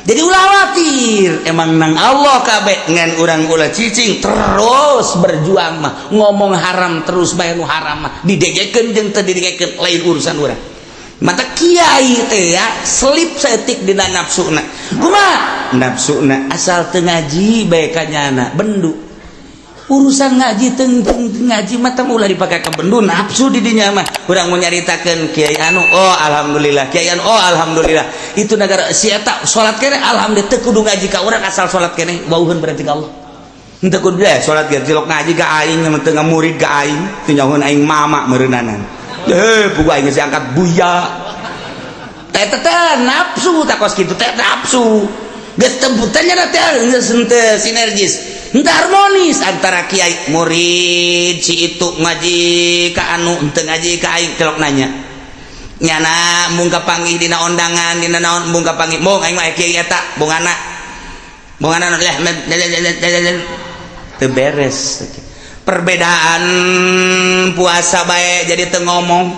Jadi ulah khawatir emang nang Allah kabeh ngan urang ulah cicing terus berjuang mah ngomong haram terus bae nu haram mah didegekeun jeung teu didegekeun lain urusan urang mata kiai teh ya selip saeutik dina nafsuna kumaha nafsuna asal teu ngaji bae kanyana bendu urusan ngaji teu ngaji mah teh ulah dipake ka bendu nafsu di dinya mah urang mau nyaritakeun kiai anu oh alhamdulillah kiai anu oh alhamdulillah itu negara si eta salat keneh alhamdulillah teu kudu ngaji ka urang asal salat keneh wauheun berarti ka Allah henteu kudu bae salat ge cilok ngaji ka aing mah teu ngamurid ka aing teu nyahoeun aing mama meureunanan pugu aing geus angkat buya eta teh nafsu takos kitu teh nafsu geus tembutannya teh geus henteu sinergis henteu harmonis antara kiai murid si itu ngaji ka anu henteu ngaji ka aing celok nanya nyana mung kapanggih dina undangan dina naon mung kapanggih mung aing mah kiai eta bongana teu beres perbedaan puasa bae jadi teu ngomong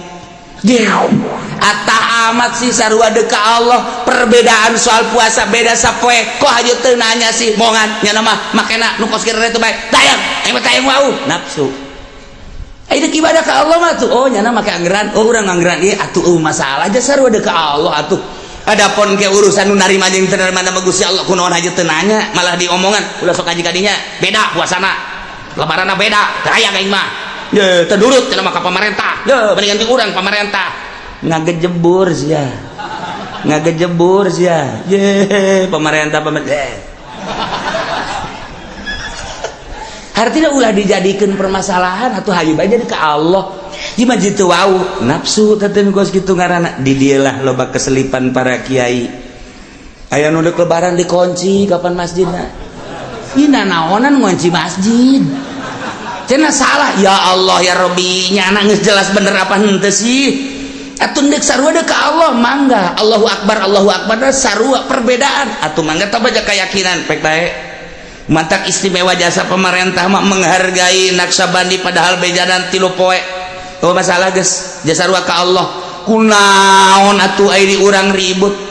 atah amat sih sarua deuk ka Allah perbedaan soal puasa beda sapoe kok hayu teu nanya sih mongan nya mah makena nu kos kira teh bae tayang aing mah tayang wau nafsu ai deuk ibadah ka Allah mah tuh oh nya make anggeran oh urang anggeran ieu atuh masalah aja sarua deuk ka Allah atuh adapun ke urusan nu narima jeung teu narima nama Gusti Allah kunaon hayu teu nanya malah diomongan ulah sok kaji kadinya beda puasana lebaranna beda tayang aing mah ye teu durut cenah mah ka pamarentah ye mendingan jeung urang pamarentah ngagejebur sia ye pamarentah artinya ulah dijadikan permasalahan atau hayu bae jadi ka Allah di masjid teu wau nafsu teh kos kitu ngaranna di dieu lah loba keselipan para kiai aya nu deuk lebaran dikunci kapan masjidna ina naonan ngunci masjid cenah salah ya Allah ya Rabbi nyana geus jelas bener apa henteu sih atuh deuk sarua deuk ka Allah mangga Allahu akbar sarua perbedaan atuh mangga tah baja keyakinan pek bae mantak istimewa jasa pemerintah mah menghargai Naksabandi padahal bejanan 3 poe oh masalah geus jasa sarua ka Allah kunaon atuh aya di urang ribut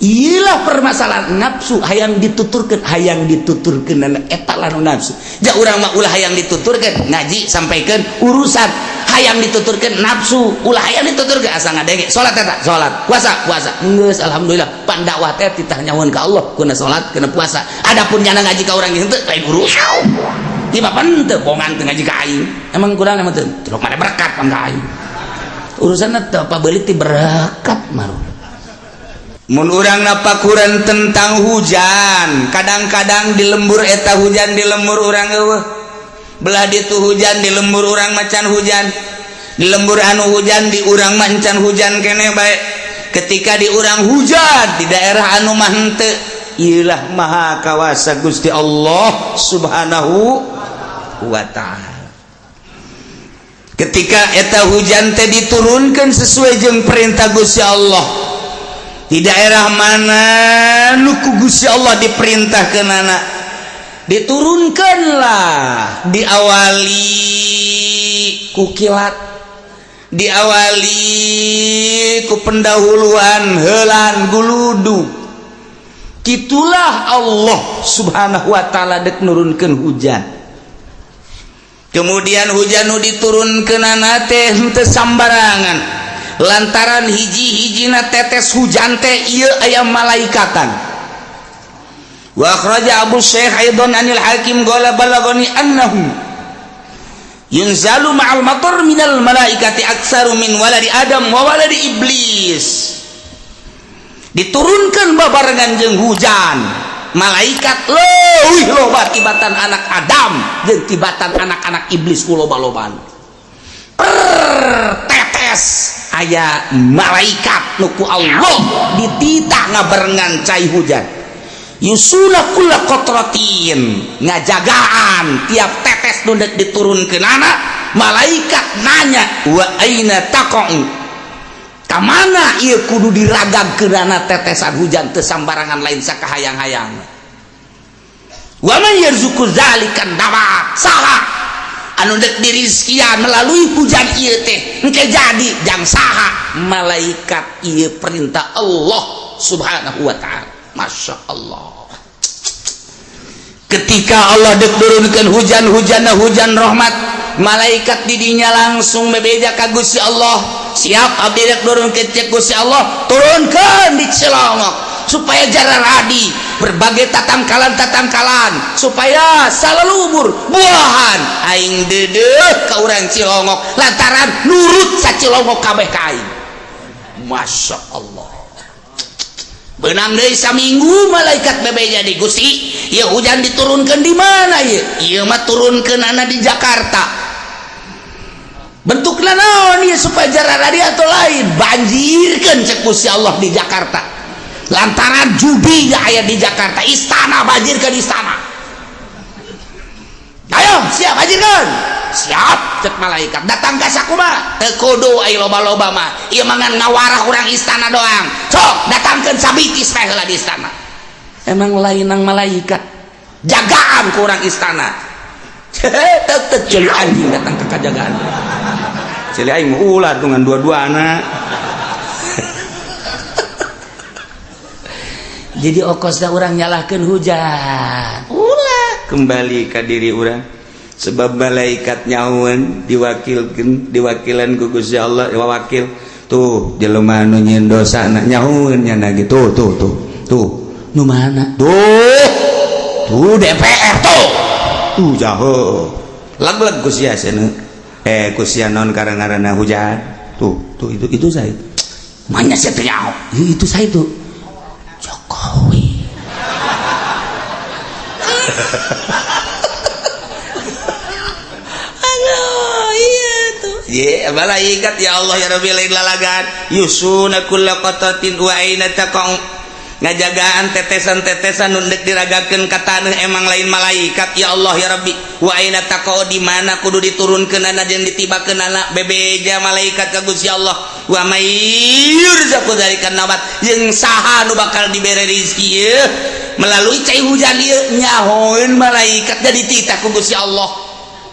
iyalah permasalahan nafsu hayang dituturkeun eta lah nafsu ja urang mah ulah hayang dituturkeun ngaji sampaikeun urusan hayang dituturkeun nafsu ulah hayang dituturkeun asa ngadenge salat eta salat puasa geus alhamdulillah pandakwah teh titah nyahoeun ka Allah kuna salat kuna puasa adapun nyana ngaji ka urang henteu lain urusan di bapan teu bongan teu ngaji ka aing emang kurang emang teu celok mane berkat pang ka aing urusanna teu pabeuli ti berkat maru mun urang napakuran tentang hujan kadang-kadang di lembur eta hujan di lembur urang eueuh belah ditu hujan di lembur urang macan hujan di lembur anu hujan di urang mancan hujan keneh bae ketika di urang hujan di daerah anu mah henteu ieulah maha kawasa Gusti Allah Subhanahu wa taala ketika eta hujan teh diturunkeun sesuai jeung perintah Gusti Allah di daerah mana nuku Gusti Allah diperintahkeunana diturunkanlah diawali ku kilat diawali ku pendahuluan heulan guludu kitulah Allah Subhanahu wa taala dek nurunkeun hujan kemudian hujan nu diturunkeunana teh henteu sambarangan lantaran hiji-hijina tetes hujan teh ieu aya malaikatan wa akhraja Abu Syekh aidan anil Hakim qala balagani annahu yunzalu ma'al matar minal malaikati aktsaru min waladi Adam wa waladi Iblis diturunkan babarengan jeung hujan malaikat leuwih loba tibatan anak Adam jeung tibatan anak-anak Iblis ku loba-lobaan tetes aya malaikat nuku Allah dititah ngabarengan cai hujan yusuna kulla qatratin ngajagaan tiap tetes nu deuk diturunkeunana malaikat nanya wa aina taqa'u kamana ieu kudu diragagkeunana tetesan hujan teu sambarangan lain sakahayang-hayang wa man yarzuqu zalikan dapat saha anu dek dirizkian melalui hujan ieu teh engke jadi jang saha malaikat ieu perintah Allah Subhanahu wa taala Masya Allah. Ketika Allah dek turunkan hujan rahmat, malaikat didinya langsung bebeja ka Gusti Allah. Siap abdi dek turunkeun cek Gusti Allah, turunkan di Cilongok supaya jaran adi berbagai tatangkalan supaya salelubur buahan aing dedek ka urang Cilongok lantaran nurut sa Cilongok kabeh ka aing. Masya Allah. Benang deui saminggu malaikat bebeja di Gusti, ieu hujan diturunkeun di mana ieu? Ieu mah turunkeun ana di Jakarta. Bentukna naon ieu supaya jarak adi atau lain? Banjirkeun cek Gusti Allah di Jakarta. Lantaran judi aya di Jakarta, istana banjirkeun istana. Ayo, siap banjirkeun. Siap cek malaikat. Datang ka sakumaha? Teu kudu aya loba-loba mah. Ieu mangan ngawarah urang istana doang. Sok datangkeun sabitis teh heula di istana. Emang lain nang malaikat. Jagaan ku urang istana. Teu ceuli anjing datang ke kajagaan. Ceuli aing ulah dengan dua-duana. Jadi okosna urang nyalahkeun hujan. Ulah kembali ka diri urang. Sebab malaikat nyaun diwakilan ku Gusti Allah wakil tuh jelema anu nyieun dosa nyaun nya gitu tuh nu mana tuh DPR tuh jauh lag ku sia cenah ku sia naon karang-karana hujan tuh itu saya manya sia teh nyaho itu saya tuh Jokowi. Ya malaikat ya Allah ya Rabbi lain lalagan yusuna kulla qatatin wa aina taqau ngajagaan tetesan-tetesan nu deuk diragakeun ka taneuh emang lain malaikat ya Allah ya Rabbi wa aina taqau di mana kudu diturunkeunana jeung ditibakeunana bebeja malaikat ka Gusti Allah wa may yurzaqu dzalikan nabat jeung saha nu bakal dibere rezeki ieu melalui cai hujan ieu nyahoeun malaikat jadi titah ku Gusti Allah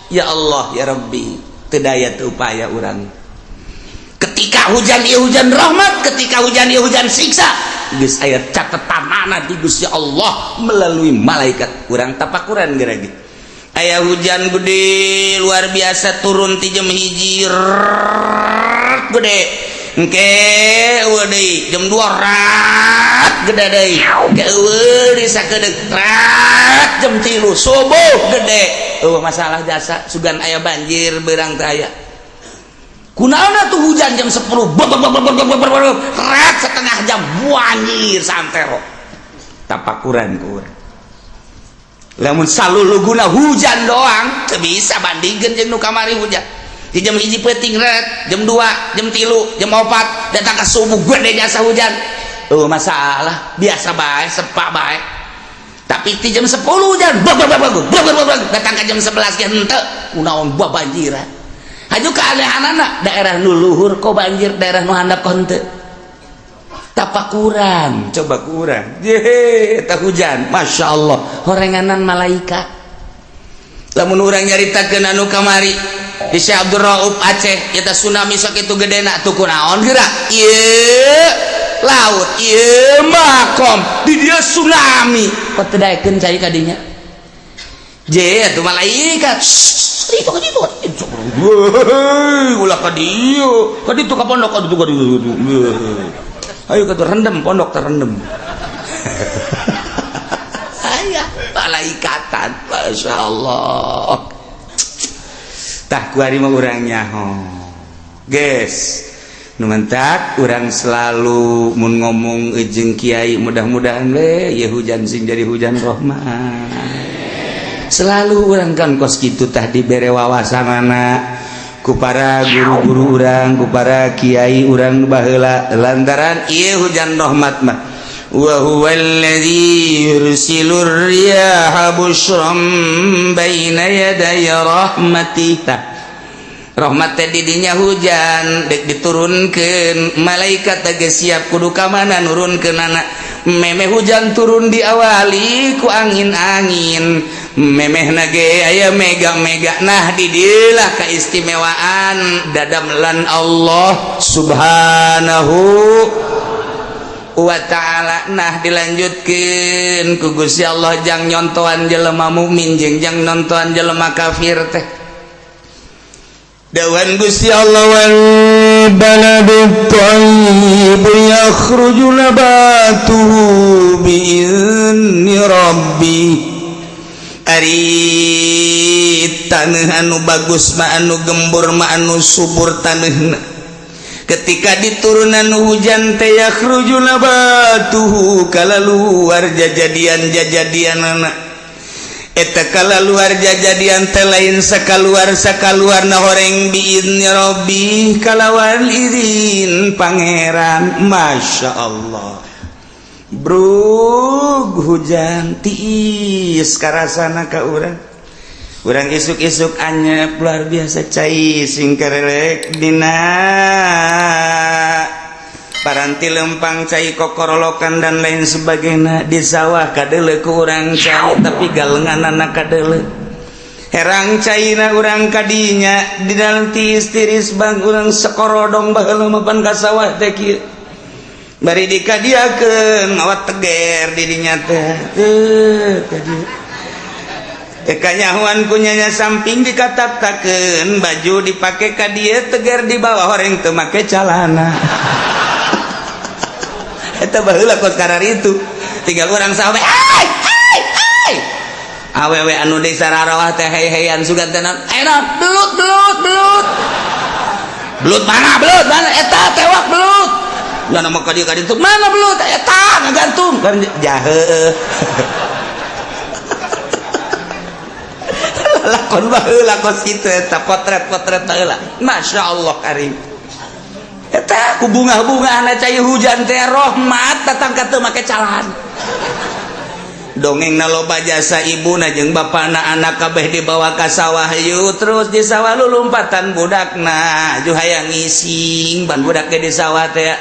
ya Allah ya Rabbi teu daya teu upaya urang. Ketika hujan ieu hujan rahmat, ketika hujan ieu hujan siksa, geus aya catetanana di Gusti Allah melalui malaikat. Urang tapakuran geragi. Aya hujan gede luar biasa turun ti jam 1 gede. Engke eueuh deui jam 2 rat gede deui. Ke eueuh di sakedeuk rat jam 3 subuh gede. Masalah jasa sugan aya banjir berang teh aya kunaona tuh hujan jam 10 rat setengah jam banjir santero tapakuran ku urang lamun saluluguna hujan doang teu bisa bandingkeun jeung nu kamari hujan di jam 1 peuting rat jam 2 jam 3 jam 4 datang ka subuh gede jasa hujan masalah biasa bae sepak bae. Tapi di jam 10 hujan datang ke jam 11 ge henteu kunaon banjiran haju keanehanana daerah nu luhur kok banjir daerah nu handap kok henteu tapakuran coba kurang ye tak hujan Masya Allah horenganan malaikat lamun urang nyaritakeun anu kamari di Syekh Abdul Rauf Aceh eta tsunami sok itu gedena tuh kunaon geura ieu laut ieu makom di dia tsunami kok teu daekeun cai kadinya je atuh malaikat itu ulah ka dieu ka ditu ka pondok ka ditu ayo ka rendem pondok terendem aya malaikatan Masya Allah tah kuari mah urang nyaho guys numantak urang selalu mun ngomong jeung kiai mudah-mudahan we ya hujan sing jadi hujan rahmat selalu urang kan kos kitu tah dibere wawasanana ku para guru-guru urang ku para kiai urang baheula lantaran ieu hujan rahmat mah wa huwallazi yursilur riyaha busyram baina yaday rahmatih rahmat teh didinya hujan dek diturunkeun malaikat teh siap kudu ka mana nurunkeun anak memeh hujan turun diawali ku angin-angin memehna ge aya mega-mega nah di dieulah kaistimewaan dadamlan Allah subhanahu wa ta'ala. Nah dilanjutkeun ku Gusti Allah jang nyontohan jelema mukmin jeung jang nontohan jelema kafir teh. Dawan Gusti Allah wal baladut thayyib yakhruju nabatuhu bi idzni rabbi. Ari taneuh anu bagus mah anu gembur mah anu subur taneuna ketika diturunan hujan teh yakhruju nabatuhu kalaluar jajadian-jajadianana eta kalaluar jajadian teh lain sakaluar-sakaluarna horeng biidzni rabbi kalawan izin pangeran. Masya Allah brug hujan tiis karasana ka urang isuk-isuk anyep luar biasa cai sing kerelek dina paranti lempang cai kokorolokan dan lain sebagainya di sawah kadeuleu ku urang cai tapi galenganana kadeuleu herang caina urang kadinya di dalam tiis-tiris bang urang sakorodong baheula mapan ka sawah teh kieu bari dikadiakeun awat teger didinya teh kadieu kanyahuan kunyanya samping dikatap-takeun baju dipake ka dieu teger di bawah horeng teu make calana eta baheula kos karar itu tinggal urang sawe ai awewe anu di sararawah teh hei-heian sugan teh enak belut mana eta tewak belut ya nama ka dieu mana belut eta ngagantung kan jahe lakon baheula kos kitu eta potret-potret baheula. Masya Allah karim eta ku bunga-bunga cai hujan teh rahmat datang ka teu make calahan dongengna loba jasa ibuna jeung bapana anak kabeh dibawa ka sawah yeuh terus di sawah lulumpatan budakna ju hayang ngising ban budak di sawah teh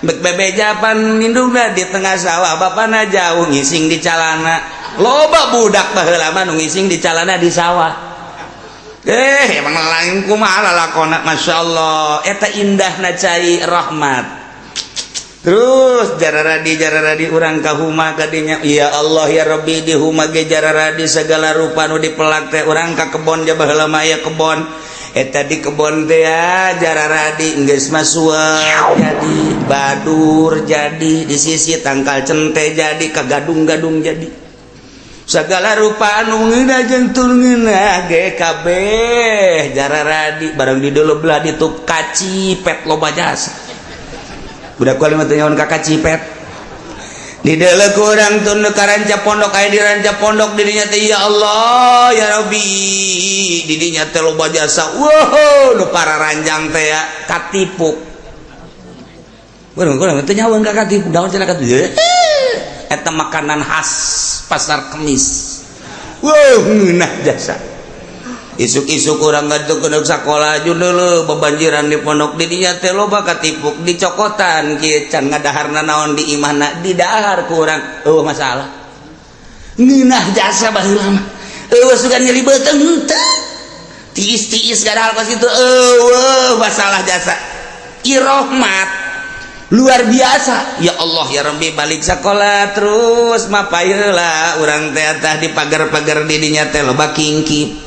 bek bebejapan indungna di tengah sawah bapana jauh ngising di calana loba budak baheula mah nu ngising di calana di sawah emang lain kumaha lalakona. Masya Allah eta indahna cai rahmat. Terus jararadi urang ka huma kadinya ya Allah ya Rabbi di huma ge jararadi segala rupa nu dipelak teh urang ka kebon ja baheula mah aya kebon eta di kebon teh jararadi geus mah suep jadi badur jadi di sisi tangkal cente jadi kagadung-gadung jadi segala rupa anu ngeuna jeung tur ngeuna ge kabeh jararadi barang di deuleu belah ditu kacipet loba jasa budak kuali mah teu nyaon ka kacipet di deuleu ku urang tun ka ranca pondok aya di ranca pondok didinya teh ya Allah ya Rabbi didinya teh loba jasa wow nu pararanjang teh ya katipuk barang kuali mah teu nyaon ka katipuk daon cenah katipuk eta makanan khas pasar Kemis. Wow ngeunah jasa isuk-isuk urang gadug keunuk sakola jundeuleu bebanjiran di pondok didinya teh loba katipuk dicokotan kieu can ngadaharna naon di imahna didahar ku urang masalah ngeunah jasa baheula mah sugan nyeri beuteung henteu tiis-tiis gadahar kos kitu masalah jasa irahmat luar biasa ya Allah ya Rabbi balik sekolah terus mapayeula urang teh tah di pagar-pagar didinya teh loba kingkip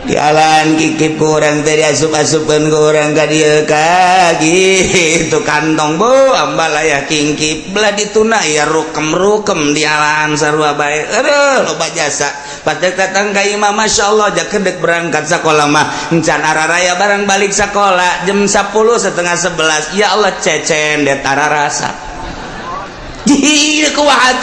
dialan kikip ku urang teh diasup-asupkeun ku urang ka dieu ka gitu kantong bu ambal aya kingkip belah dituna ya rukem-rukem dialan sarua bae loba jasa pas datang ka imam Masya Allah jak kedek berangkat sekolah mah encan araraya barang balik sekolah jam 10:30 ya Allah cecen det ararasa di kuat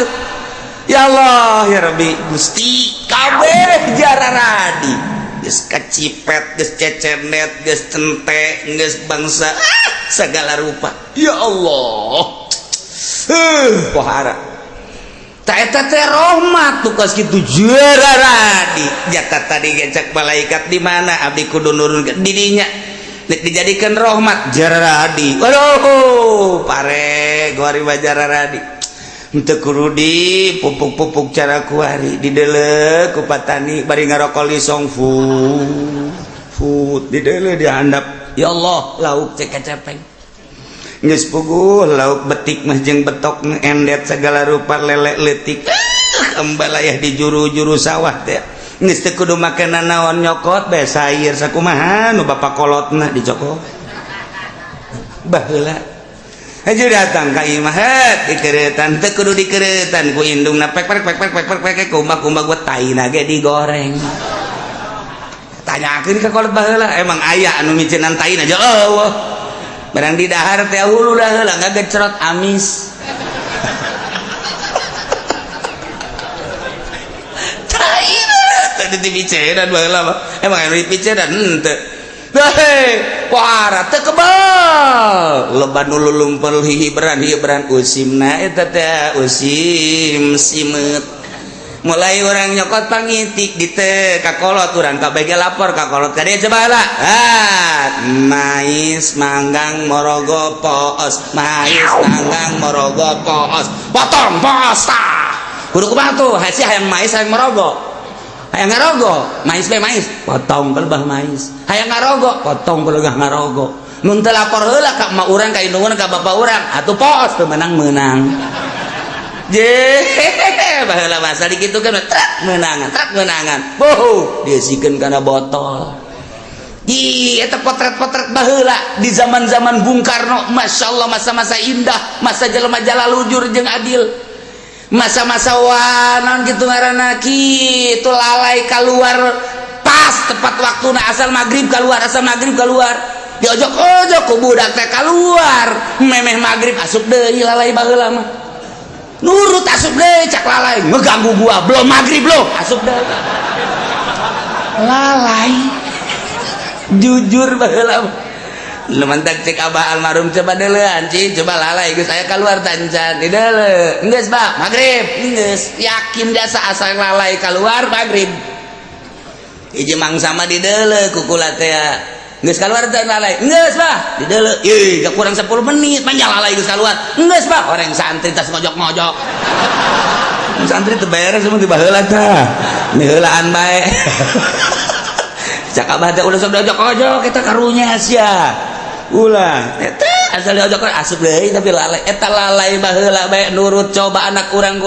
ya Allah ya Rabbi Gusti kabeh jararadi geus kacipet geus cecenet geus tente geus bangsa segala rupa ya Allah pohara tak eta teh rahmat tuh kos kitu jararadi jatah tadi ngecek malaikat di mana abdi kudu nurunkeun didinya dijadikan rahmat jararadi aduh pare gori jararadi henteu kudu di pupuk-pupuk cara kuari dideuleu ku patani bari ngarokol di songfu food dideuleu dihandap ya Allah lauk cek kecepeng geus puguh lauk betik mah jeung betok endet segala rupa lele leutik embalayah di juru-juru sawah teh geus teu kudu makenan naon nyokot bae sair sakumaha nu bapak kolotna dicokot baheula aja datang ka imah dikeureutan teu kudu dikeureutan ku indungna pek kumbah gua taina ge digoreng tanyakeun ka kolot baheula emang aya anu micenan taina aja eueuh barang di dahar teh hulu dah heula ngagecrot amis di piceran baheula mah emang anu piceran henteu hei kuara teu kebal loba nu lulumpel hibran usimna eta teh usim simeut mulai orang nyokot pangitik di teh ka kolot urang kabege lapor ka kolot ka dieu coba heula mais manggang morogo poos potong poos tah kudu kumaha tuh hasi hayang mais hayang morogo hayang ngarogo mais be mais potong pelbah mais hayang ngarogo potong pelbah ngarogo mun teu lapor heula ka emak urang ka indungeun ka bapak urang atuh poos teu menang je baheula masa dikitukeun trak menangan boh diasikeun kana botol eta potret-potret baheula di zaman-zaman Bung Karno masyaallah masa-masa indah masa jelema jalalujur jeung adil masa-masa wanon gitu ngaranna kitu lalai keluar pas tepat waktuna asal maghrib keluar diojok-ojok ku budak teh keluar memeh maghrib asup deui lalai baheula mah nurut asup deui cak lalai ngeganggu gua belum maghrib lo asup deui lalai jujur baheula lumantak cek abah almarhum coba deulean cing coba lalai geus aya keluar tancan di deuleu geus bah maghrib geus yakin jasa asal lalai keluar maghrib hiji mangsa mah di deuleu kukula teh geus keluar teh lalai geus bah di deuleu ih gak kurang 10 menit manya lalai geus keluar geus bah orang santri tas ngojok-ngojok santri teu beres mun di baheula tah neulaan bae cak abah teh ulah sok diojok-ojok eta karunya sia ulah eta asal diojok asup deui tapi lalai eta lalai baheula bae nurut coba anak urang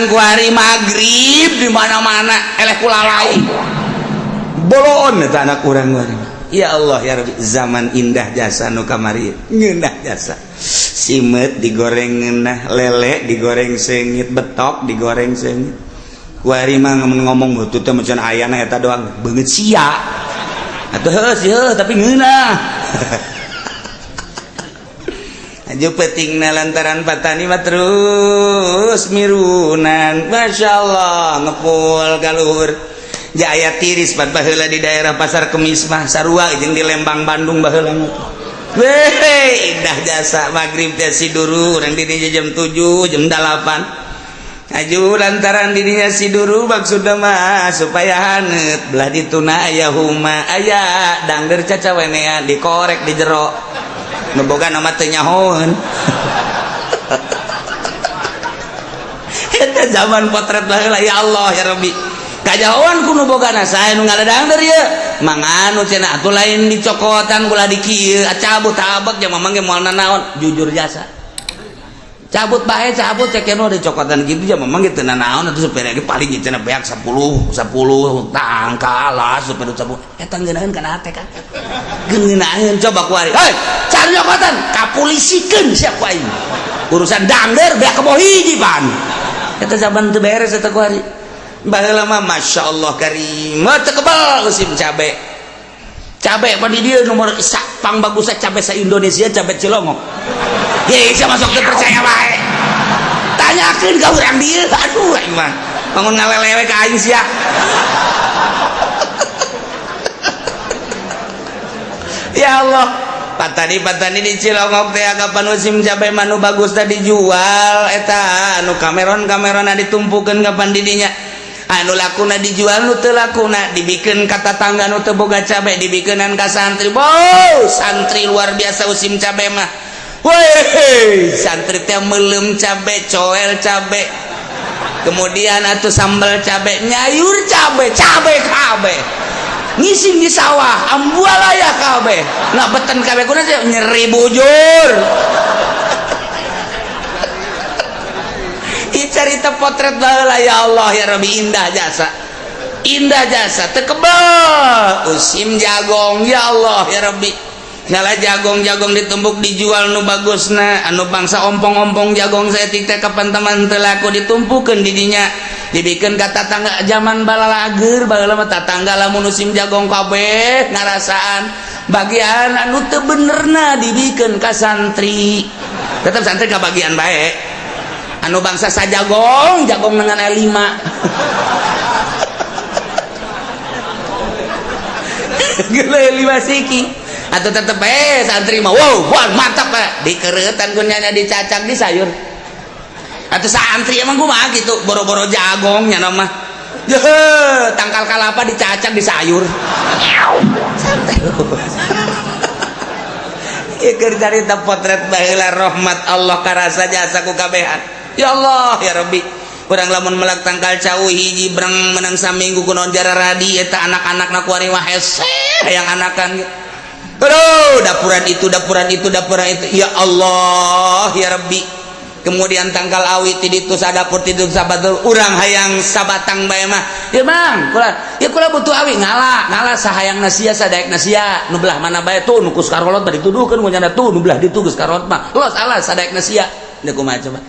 kuari maghrib di mana-mana eleh ku lalai boloon eta anak urang kuari ya Allah ya Rabbi zaman indah jasa nu kamari ngeunah jasa simet digoreng ngeunah lele digoreng seungit betok digoreng seungit kuari mah ngomong butut teh macan ayana eta doang beungeut sia atuh heuh tapi ngeunah aju petingna lantaran patani mah terus mirunan masyaallah ngepul kaluhur jaya tiris pat baheula di daerah Pasar Kemis mah sarua jeung di Lembang Bandung baheula weh indah jasa maghrib teh siduru urang di jam 7 jam 8 aju lantaran dirinya siduru maksudna mah supaya haneut belah dituna aya huma aya dangder cacawenean dikorek di jero nu boga nama teu nyahoeun eta zaman potret baheula ya Allah ya Rabbi kajahoan ku nu bogana sae nu ngaledangder ieu manganu cenah atuh lain dicokotan kula di kieu cabut tabak jeung mamang ge moal nanaon jujur jasa cabut bae cabut cek eno dicokotan kitu jeung mamang ge teu nanaon atuh supaya ge paling cenah beak 10 tangkala supaya cabut eta ngeunaheun kana teh kan ngeunaheun coba kuari hei cari nyokotan kapulisikeun sia ku aing urusan dangder beak keboh hiji pan eta zaman teu beres eta kuari baheula mah masyaallah karim teu kebal usim cabe apa di dieu nomor pang bagusna cabe sa Indonesia cabe Cilongok ye sia masuk teu percaya bae tanyakeun ka urang dieu aduh aing mah bangun ngalelewe ka aing sia ya Allah patani di Cilongok teh kapan musim cabe manu bagus teh dijual eta anu kameron-kamerona ditumpukeun kapan didinya anu lakuna dijual nu teu lakuna dibikeun ka tatangga nu teu boga cabe dibikeunan ka santri santri luar biasa usim cabe mah weh santri teh meuleum cabe coel cabe kemudian atuh sambal cabe nyayur cabe kabeh ngisim di sawah ambualaya kabeh ngabeten kabeh kunaon nyeri bujur. Ieu carita potret baheula ya Allah ya Rabbi, indah jasa tekebal usim jagong ya Allah ya Rabbi, ngala jagong ditumbuk dijual nu bagusna anu bangsa ompong-ompong jagong saeutik teh kapan teman teu laku ditumpukeun di dinya dibikeun ka tatangga zaman balalager baheula mah tatangga lamun musim jagong kabeh ngarasaan bagian anu teu benerna dibikeun ka santri, tetep santri kabagian bae anu bangsa sajagong dengan L5 gele 5 siki atau tetep santri mah wow mantap Pak dikeureutan kunyanya dicacak di sayur atau santri emang kumaha gitu boro-boro jagongnya nama tangkal kalapa dicacak di sayur santai ieu keur carita potret baheula rahmat Allah karasa jasa ku kabehan ya Allah ya Rabbi, urang lamun melak tangkal cauh hiji brang menang saminggu kunaon jara radi eta anak-anakna kuari mah hese hayang anakan aduh dapuran itu ya Allah ya Rabbi, kemudian tangkal awi ti ditu sadapur ti ditu sabatur urang hayang sabatang bae mah ya Bang kula butuh awi ngala sahayangna sia sadaekna sia nu belah mana bae tuh nu kus karolot bari tuduhkeun ku nyana tuh nu belah ditu geus karolot mah los alah sadaekna sia da kumaha coba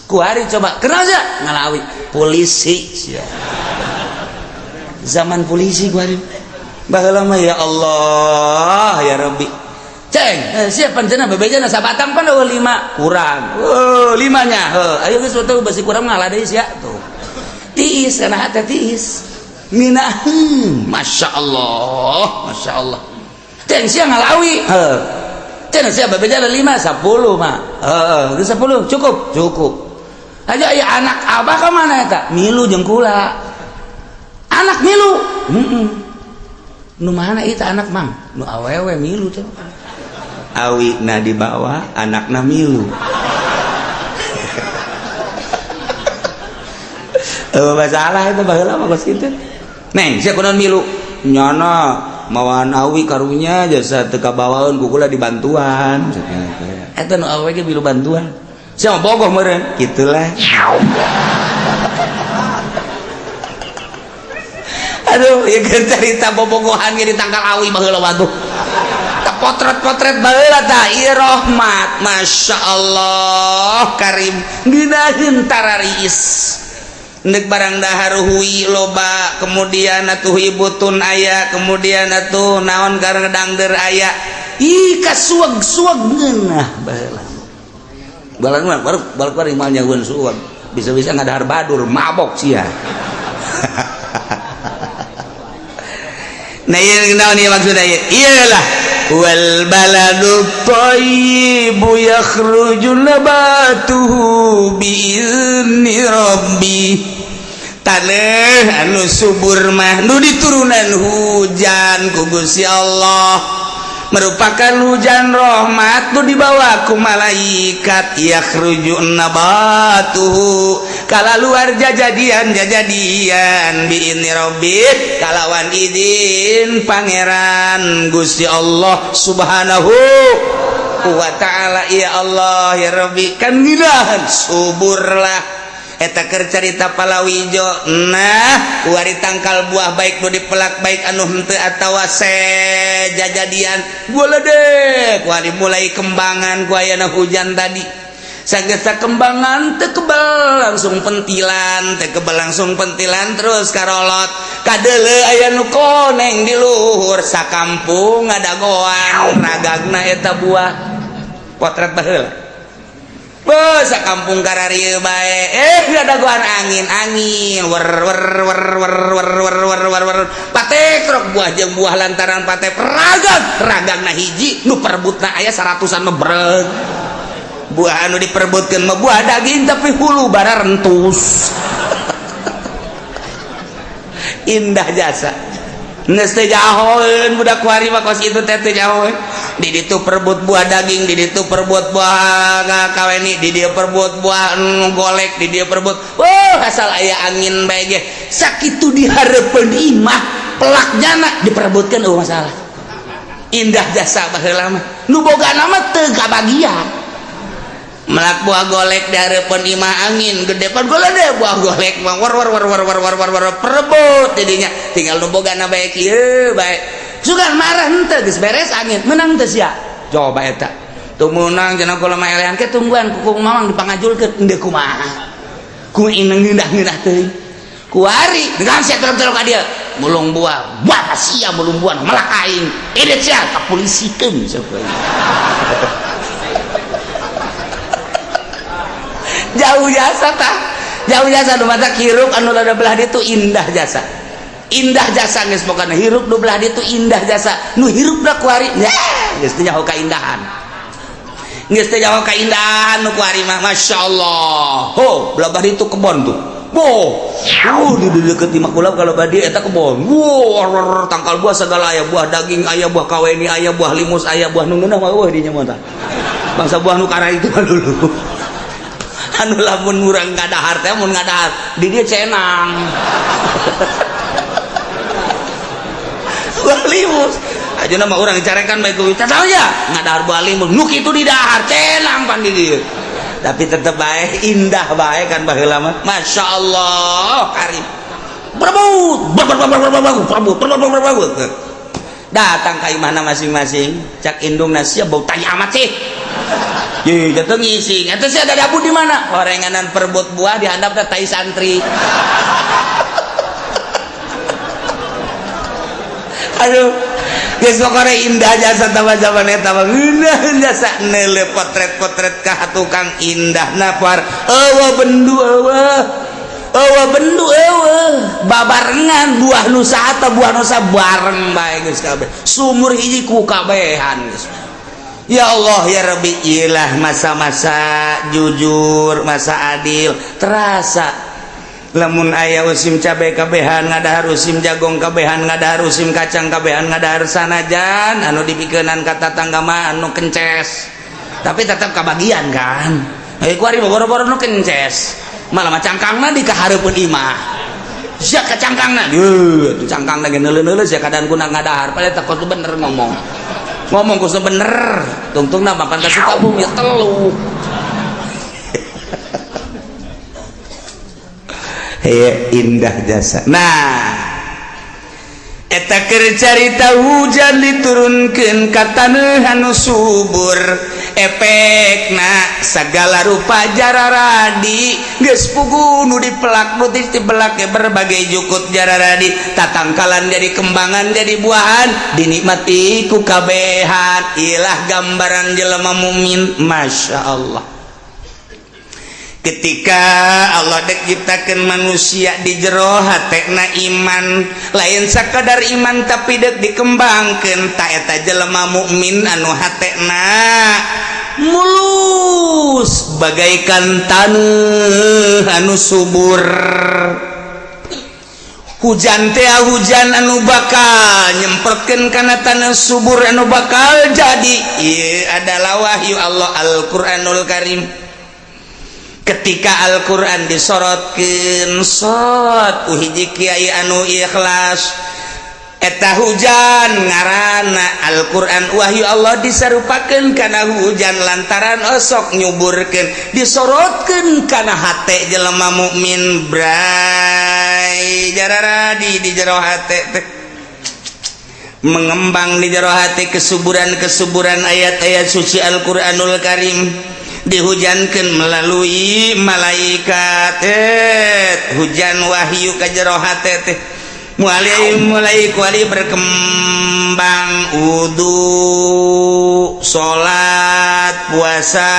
kuari coba kenal aja ngalawi polisi zaman polisi kuari baheula mah ya Allah ya Rabbi ceng siap panjenengan bebejana sabatang pan 5 kurang 5-nya ayo geus tuh besi kurang ngalah deui sia tuh tiis kana hate tiis mina Masya Allah ceng sia ngalawi ceng sia bebejana 5 10 mah geus 10 cukup aja ya anak abah ke mana eta milu jeung kula anak milu nu mana itu anak mang nu awewe milu coba awi na di bawah anakna milu masalah itu baheula mah geus kitu neng sia kunaon milu nyana mawan awi karunya jasa teu kabawaeun ku kula dibantuan eta nu awewe ge milu bantuan siapa bogoh meren gitulah aduh ya kan cerita bobogohan di tangkal awi baheula waduh potret baheula tah ieu rahmat Masya Allah karim geunaheun tarariis neuk barang dahar hui loba kemudian atuh ibutun aya kemudian atuh naon kareng dangder aya ih kasuag-suag ngeunah baheula balang baru keluar imalnya gun suap bisa-bisa ngadahar badur mabok sia nah iya naon ieu maksudna iyalah wal baladu thayyibu yakhruju nabatuhu bi izni rabbi taneuh anu subur mah nu diturunan hujan ku Gusti Allah merupakan hujan rahmat nu dibawa ku malaikat yakhruju nabatuhu kala luar jajadian bi inni rabbik kalawan idin pangeran Gusti Allah subhanahu wa ta'ala ya Allah ya Rabbi kan ginahan subur lah eta keur carita palawijo nah kuari tangkal buah baik nu dipelak baik anu henteu atawa jajadian bola deh kuari mulai kembangan ku ayana hujan tadi sagesa kembangan teu kebal langsung pentilan terus karolot kadeuleu aya nu koneng di luhur sakampung ngadagoan ragagna eta buah potret baheula basa kampung kararieu bae ngadagoan angin wer patek rok buah jeung buah lantaran patek ragagna hiji nu perebutna aya 100-an mebreg buah anu diperebutkeun mah buah daging tapi hulu bara rentus indah jasa geus teh jahoeun budak kuari mah kos kitu teh teh jahoeun di ditu perebut buah daging di ditu perebut buah kaweni di dieu perebut buah golek di dieu perebut asal aya angin bae ge sakitu dihareupeun imah pelaknya nak diperebutkan masalah indah jasa baheula mah nu boga nama teu kabagian melak buah golek dareupeun imah angin gede pan gola deh buah golek mah war perebut jadinya tinggal nu boga na bae kieu bae sugan marah henteu geus beres angin menang teu sia coba eta tuh menang cenah kula mah elean ke tungguan kukung mamang dipangajulkeun endeu kumaha ku ineng ngeundah-ngeundah teuing ku ari dengan sia terus ka dieu mulung buah buah sia mulung buah melak aing ieu sia kapolisikeun saeueut jauh jasa tah jauh jasa nu mata hirup anu lada belah ditu indah jasa geus pokona hirup nu belah ditu indah jasa nu hirup da kuari geus teu nyaho kaindahan geus teu nyaho kaindahan nu kuari mah masyaallah ho belah ditu kebon tuh di deket imah kula kalau badi eta kebon tangkal buah segala aya buah daging aya buah kaweni aya buah limus aya buah nu ngeunah mah eueuh dinya mah tah bangsa buah nu kara itu mah dulu anu lamun urang ngadahar teh mun ngadahar di dieu cenang buah limus ajeuna mah urang dicarekan bae ku tah ya ngadahar buah limus nu kitu di dahar cenang pan di dieu tapi tetep bae indah bae kan baheula mah masyaallah karim berebut datang ka imahna masing-masing cak indungna sia bau tai amat sih ye jatuh ngising eta sia ada dapur di mana gorenganan perebut buah dihandap teh tai santri aduh geus pokona indah jasa zaman eta mah indah jasa neule potret-potret ka tukang indah napar eueuh bendu babarengan buah nusa atau buah nusa bareng bae geus kabeh sumur hiji ku kabehan geus ya Allah ya Rabbi ilah masa-masa jujur masa adil terasa lamun aya usim cabe kabehan ngadahar usim jagong kabehan ngadahar usim kacang kabehan ngadahar sanajan anu dipikeunnan ka tatangga mah anu kences tapi tetap kabagian kan kuari boro-boro nu kences malah mah cangkangna dikahareupeun imah sia ka cangkangna yeuh cangkangna ge neuleuh-neuleuh sia kadan kuna ngadahar padahal teh kudu bener ngomong kudu bener tungtungna makan ka Sukabumi telu indah jasa nah eta keur carita hujan diturunkeun ka taneuh anu subur efekna sagala rupa jararadi geus pugu nu dipelak nu dibelak berbagai jukut jararadi tatangkalan jadi kembangan jadi buahan dinikmati ku kabehan ilah gambaran jelema mukmin masyaallah ketika Allah dek ciptakeun manusia di jero hatena iman lain sakadar iman tapi dek dikembangkeun ta eta jelema mukmin anu hatena mulus bagaikan taneuh anu subur hujan teh hujan anu bakal nyemprotkeun kana taneuh subur anu bakal jadi ieu adalah wahyu Allah Al-Qur'anul Karim ketika Al-Quran disorotkeun sot uhiji kiai anu ikhlas eta hujan ngaranna Al-Quran wahyu Allah disarupakeun kana hujan lantaran osok nyuburkeun disorotkeun kana hate jelema mukmin bray jararadi di jero hate teh mengembang di jero hate kesuburan-kesuburan ayat-ayat suci Al-Qur'anul Karim dihujankan melalui malaikat hujan wahyu ka jero hate teh mulai kuali berkembang wudu salat puasa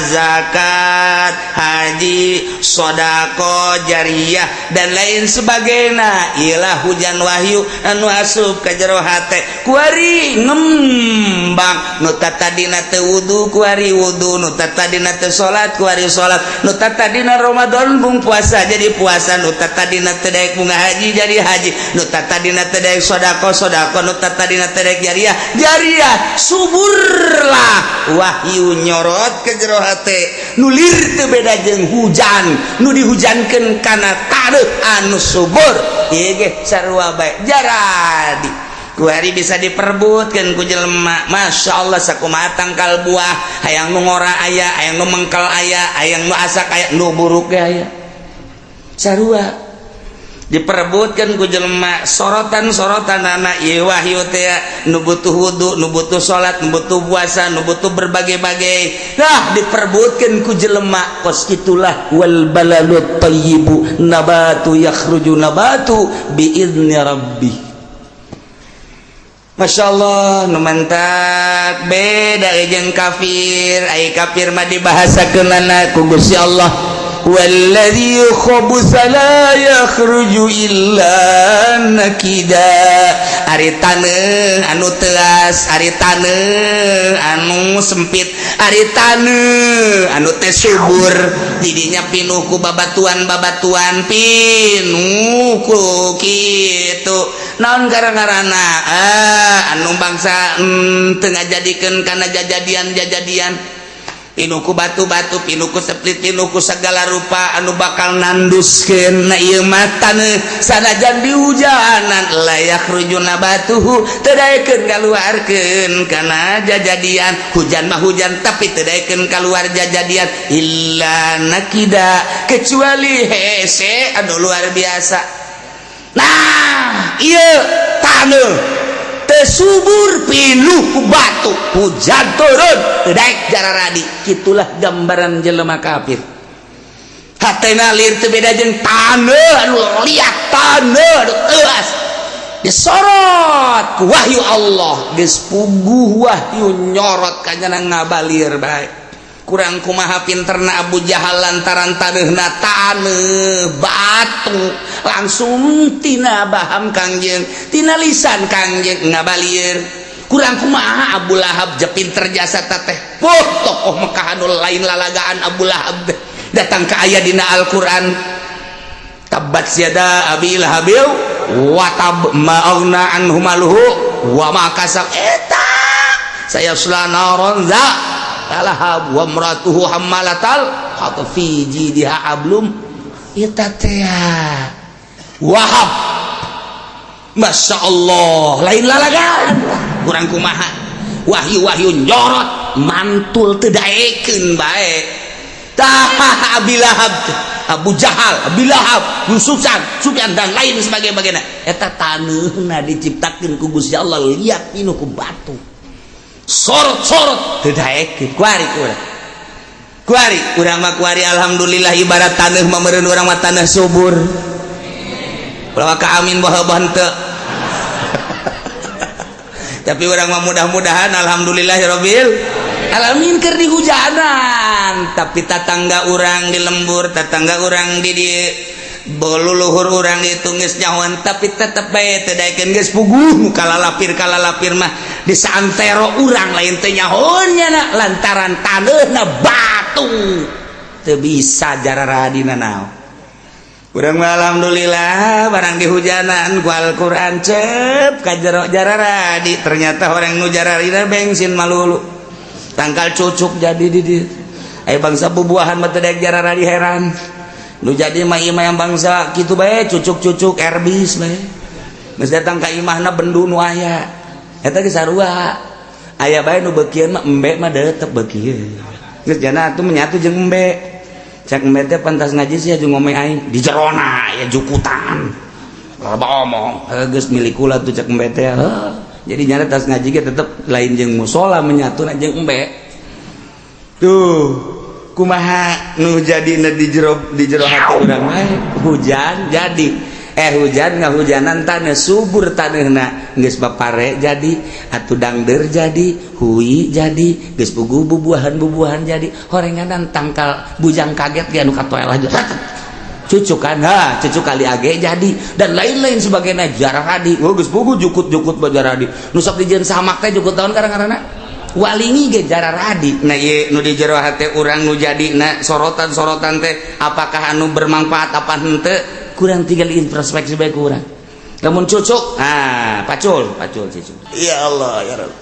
zakat haji sodako jariyah dan lain sebagainya ialah hujan wahyu anu asup ka jero hate kuari ngembang nu tatadina teu wudu kuari wudu nu tatadina teu salat kuari salat nu tatadina Ramadan bung puasa jadi puasa nu tatadina teu daek bunga haji jadi haji nu tadina teh daek sodako nu tadina teh daek jariah suburlah wahyu nyorot ke jero hate nulir teu beda jeung hujan nu dihujankeun kana taruh anu subur ieu ge sarua bae jaradi ku hari bisa diperbutkeun ku jelema masyaallah sakumaha tangkal buah hayang nu ngora aya hayang nu mengkel aya hayang nu asak aya nu buruk ge aya sarua diperebutkeun ku jelema sorotan-sorotanana ieu wahyu teh nu butuh wudu nu butuh salat nu butuh puasa nu butuh berbagai-bagai nah diperebutkeun ku jelema kos kitulah wal balalut thayyibu nabatu yakhruju nabatu biizni rabbih. Masya Allah nu mantak beda jeung kafir ai kafir mah dibahasakeunana ku Gusti Allah walladzi khabutha la yakhruju illa nakida ari taneuh anu teuas ari taneuh anu sempit ari taneuh anu teh subur didinya pinuh ku babatuan-babatuan pinuh ku kitu naon gara-garana anu bangsa teu ngajadikeun kana jajadian pinuh ku batu-batu pinuh ku seplit pinuh ku segala rupa anu bakal nanduskeun na ieu mah taneuh sanajan dihujanan la yakhruju nabatuhu teu daekeun kaluarkeun kana jajadian hujan mah hujan tapi teu daekeun kaluar jajadian illa nakida kecuali hese anu luar biasa. Nah ieu taneuh subur pinuh ku batu hujan turun daek jararadi kitulah gambaran jelema kafir hatena lir teu beda jeung taneuh anu liat taneuh anu teuas disorot ku wahyu Allah geus puguh wahyu nyorot kanyana ngabalir bae kurang kumaha pinterna Abu Jahal lantaran taneuna taneuh batu langsung tina baham Kangjeng tina lisan Kangjeng ngabalir kurang kumaha Abu Lahab je pinter jasa teh tokoh Mekah anu lain lalagaan Abu Lahab datang ke aya dina Al-Qur'an tabbat yada abi lahabil wa tab ma'agna anhu maluhu wa ma kasab eta saya sulanaron za talahab wa mratuhu hammalatal hatta fi jidha ablum eta teh Wahab Masya Allah lain lalagan kurang kumaha wahyu-wahyu nyorot mantul teu daekeun bae tah Abi Lahab Abu Jahal Abi Lahab Sufyan dan lain sebagainya eta taneuhna diciptakeun ku Gusti Allah liat pinuh ku batu sorot-sorot teu daekeun kuari urang mah kuari alhamdulillah ibarat taneuh mah meureun urang mah taneuh subur ulah ka amin baheubah henteu tapi urang mah mudah-mudahan alhamdulillahirabbil alamin keur dihujanan tapi tatangga urang di lembur tatangga urang di boluluhur urang ditu geus nyahoan tapi tetep bae teu daekeun geus puguh kalalapir mah di saantero urang lain teh nyahoannya lantaran taneuhna batu teu bisa jararadina naon urang mah alhamdulillah barang dihujanan ku Al-Qur'an cep ka jero jararadi ternyata orang nu jararina bensin malulu tangkal cucuk jadi di dieu aya bangsa bubuahan mah teu daek jararadi heran nu jadi mah imah yang bangsa kitu bae cucuk-cucuk erbis bae geus datang ka imahna bendu nu aya eta ge sarua aya bae nu beukieun mah embe mah deutep beukieun geus jana atuh menyatu jeung embe cek embe teh pantas ngaji sih aju ngomong aing di jerona ya jukutan loba omong geus milik kula tuh cek embe teh jadi nyana tas ngaji ge tetep lain jeung musola menyatuna jeung embe tuh kumaha nu jadina di jero hati urang mah hujan jadi hujan ngahujanan taneuh subur taneuhna geus bapare jadi atuh dangdeur jadi hui jadi geus puguh bubuahan jadi horenganan tangkal bujang kaget ge anu katoel aja cucuk kan cucuk kali age jadi dan lain-lain sebagainya jararadi geus puguh jukut-jukut bajaradi nu sok dijieun samak teh jukut taun karang-karangna walingi ge jararadi nah ieu nu di jero hate urang nu jadina sorotan-sorotan teh apakah anu bermanfaat apa henteu kurang tinggal introspeksi bae kurang lamun cucuk pacul cucuk. Ya Allah ya Rabb,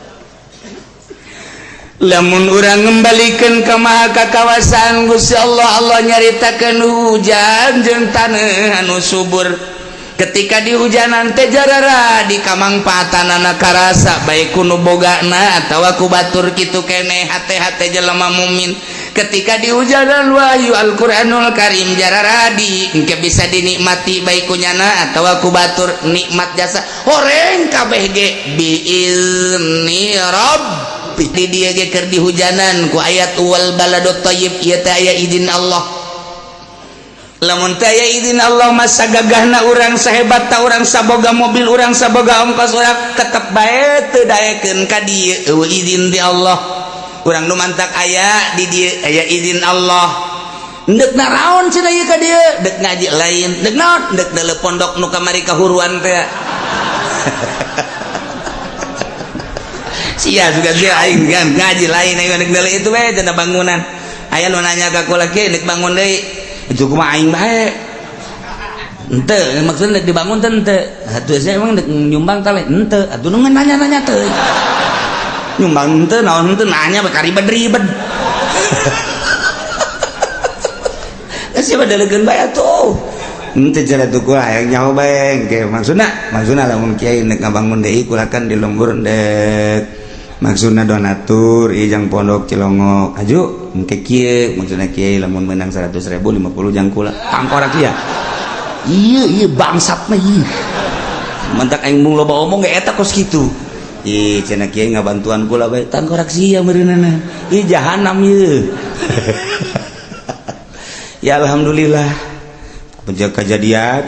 lamun urang ngembalikan ke maha kakawasaan Gusti Allah, Allah nyaritakeun hujan jeung taneuh anu subur. Ketika dihujanan teh jarara di kamangpatanana karasa baik kuno bogana atawa ku batur kitu keneh hate-hate jelema mukmin. Ketika dihujanan wahyu Al-Qur'anul Karim jarara di engke bisa dinikmati baik kunyana atawa ku batur nikmat jasa horeng kabeh ge biizni rabbi. Di dieu ge keur dihujanan ku ayat wal baladut thayyib ieu teh aya izin Allah. Lamun teh aya izin Allah masa gagahna urang sahebat ta urang saboga mobil urang saboga ongkos urang tetep bae teu daekeun ka dieu eueuh izin ti Allah. Urang nu mantak aya di dieu aya izin Allah. Deuk naraon cenah ieu ka dieu? Deuk ngaji lain. Deuk naon? Deuk deuleu pondok nu kamari kahuruan teh. Sia juga dia aing kan ngaji lain aing deuk deuleu itu we cenah bangunan. Aya nu nanya ka kula ge deuk bangun deui. Itu kumaha aing bae henteu maksudna dibangun teh henteu atuh saya emang nyumbang teh henteu atuh nu nanya-nanya teh nyumbang henteu naon henteu nanya bakari ribet sia badalekeun bae atuh henteu cara tuh kula hayang nyaho bae ge maksudna lamun kiai nek ngabangun deui kulakan di lembur dek maksudna donatur ijang pondok Cilongok aju engke kieu maksudna kiai lamun menang 100.000 50 jang kula tangkorak ieu ieu bangsat mah ieu mentak aing mung loba omong ge eta kos kitu ih cenah kiai ngabantuan kula bae tangkorak sia meureunana ieu jahanam ieu ya alhamdulillah penjaga kejadian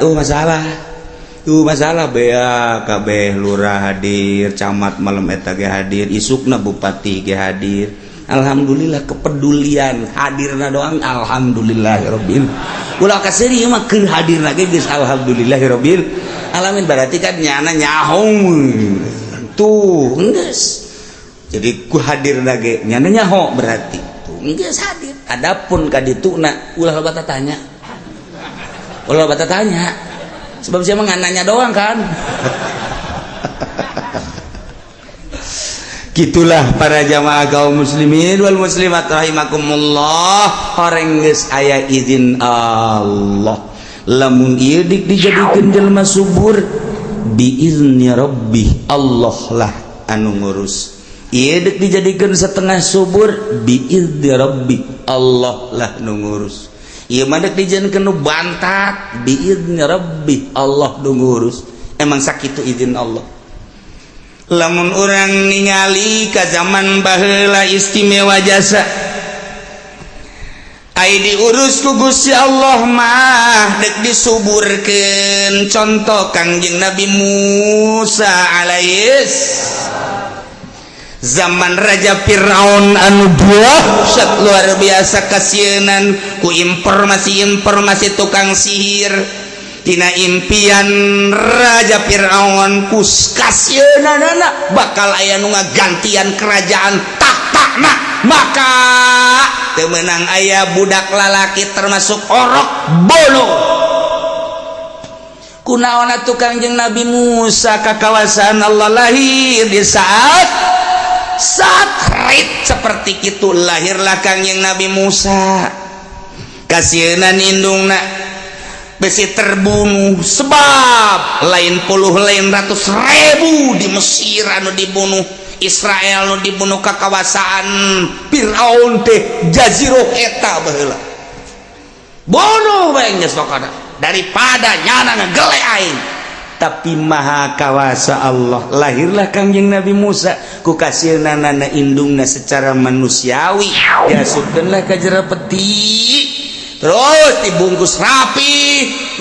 masalah bea kabeh lurah hadir, camat malam eta ge hadir, isukna bupati ge hadir. Alhamdulillah kepedulian hadirna doang alhamdulillahirabbil. Ulah kaseri mah keur hadirna ge geus alhamdulillahirabbil alamin berarti kan nyana nyahong. Tuh, geus. Jadi ku hadirna ge nyana nyaho berarti tuh geus hadir. Adapun ka dituna ulah loba tanya. Sebab saya mah nanya doang kan. Gitulah para jamaah kaum muslimin wal muslimat rahimakumullah, horeng geus aya izin Allah. Lamun ieu dik dijadikeun jelema subur biizni rabbih, Allah lah anu ngurus. Ieu dik dijadikeun setengah subur biizni rabbih, Allah lah nu ngurus. Ieu mah dek dijieunkeun nu bantat biizni rabbi, Allah nu ngurus. Emang sakitu izin Allah. Lamun urang ningali ka zaman baheula istimewa jasa ai diurus ku Gusti Allah mah dek disuburkeun contoh Kangjeng Nabi Musa alaihis zaman Raja Firaun anu dahsyat luar biasa kasienan ku informasi tukang sihir tina impian Raja Firaun ku kasieunana bakal aya nu ngagantian kerajaan tahtana maka teu meunang aya budak lalaki termasuk orok bolo kunaon atuh Kangjeng Nabi Musa kakawasaan Allah lahir di saat rit seperti itu lahirlah Kangjeng Nabi Musa kasienan indungna besi terbunuh sebab lain puluh lain ratus ribu di Mesir anu dibunuh Israel anu dibunuh kakawasaan Firaun teh jazirah eta baheula bunuh bae geus pokona daripada nyana ngegele aing. Tapi maha kawasa Allah lahirlah Kangjeng Nabi Musa ku kasieunana indungna secara manusiawi diasupkeunlah ka jero peti terus dibungkus rapi